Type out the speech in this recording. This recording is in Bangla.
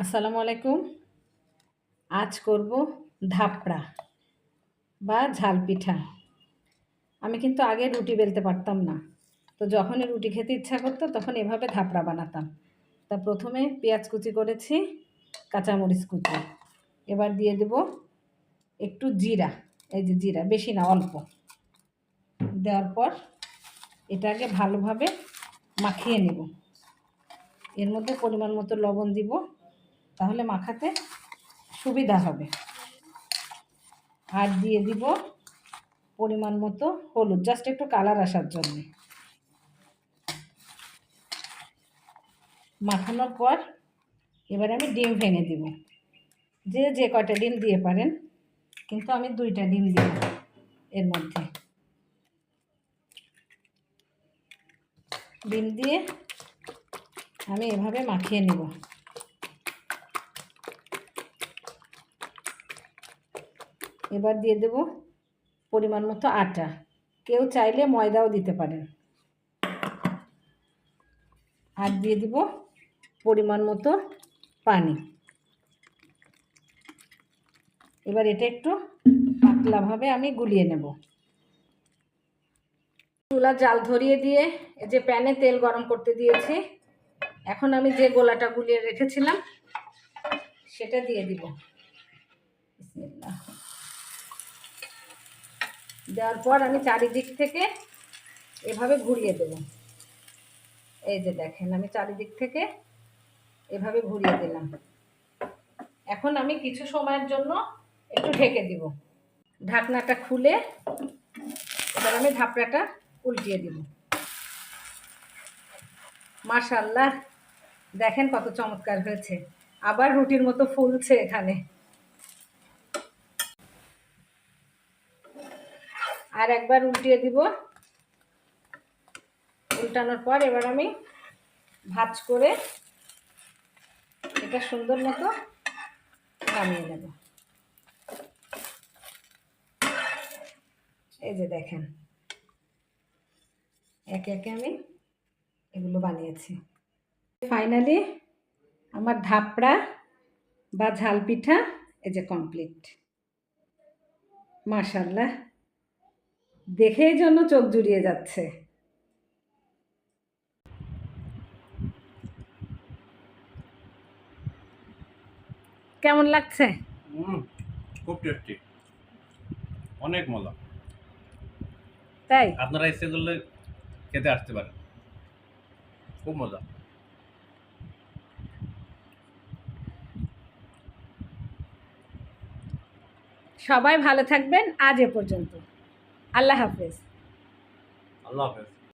আসসালামু আলাইকুম। আজ করব ধাপড়া বা ঝাল পিঠা। আমি কিন্তু আগে রুটি বেলতে পারতাম না, তো যখনই রুটি খেতে ইচ্ছা করতো তখন এভাবে ধাপড়া বানাতাম। তা প্রথমে পেঁয়াজ কুচি করেছি, কাঁচামরিচ কুচি, এবার দিয়ে দেব একটু জিরা। এই যে জিরা, বেশি না, অল্প। দেওয়ার পর এটা আগে ভালোভাবে মাখিয়ে নেব। এর মধ্যে পরিমাণ মতো লবণ দিব, তাহলে মাখাতে সুবিধা হবে। আর দিয়ে দিব পরিমাণ মতো হলুদ, জাস্ট একটু কালার আসার জন্য। মাখানোর পর এবার আমি ডিম ভেঙে দিব। যে যে কয়টা ডিম দিয়ে পারেন, কিন্তু আমি 2টা ডিম দিব এর মধ্যে। ডিম দিয়ে আমি এভাবে মাখিয়ে নেব। এবার দিয়ে দেব পরিমাণ মতো আটা, কেউ চাইলে ময়দাও দিতে পারেন। আর দিয়ে দিব পরিমাণ মতো পানি। এবার এটা একটু পাতলাভাবে আমি গুলিয়ে নেব। চুলা জাল ধরিয়ে দিয়ে এই যে প্যানে তেল গরম করতে দিয়েছি। এখন আমি যে গোলাটা গুলিয়ে রেখেছিলাম সেটা দিয়ে দিব। বিসমিল্লাহ। দেওয়ার পর আমি চারিদিক থেকে এভাবে ঘুরিয়ে দেব। এই যে দেখেন, আমি চারিদিক থেকে এভাবে ঘুরিয়ে দিলাম। এখন আমি কিছু সময়ের জন্য একটু ঢেকে দিব। ঢাকনাটা খুলে এবার আমি ধাপড়াটা উল্টিয়ে দিব। মাশাআল্লাহ, দেখেন কত চমৎকার হয়েছে। আবার রুটির মতো ফুলছে এখানে। আর একবার উল্টিয়ে দিব। উল্টানোর পর এবার আমি ভাঁজ করে এটা সুন্দর মতো নামিয়ে নেব। এই যে দেখেন, একে একে আমি এগুলো বানিয়েছি। ফাইনালি আমার ধাপড়া বা ঝাল পিঠা এই যে কমপ্লিট। মাশাআল্লাহ, দেখেই জন্য চোখ জুড়িয়ে যাচ্ছে। কেমন লাগছে? খুব টেস্টি, অনেক মজা। তাই আপনারা ইচ্ছে করলে খেতে আসতে পারেন, খুব মজা। সবাই ভালো থাকবেন। আজ এ পর্যন্ত। আল্লাহ হাফেজ। আল্লাহ হাফেজ।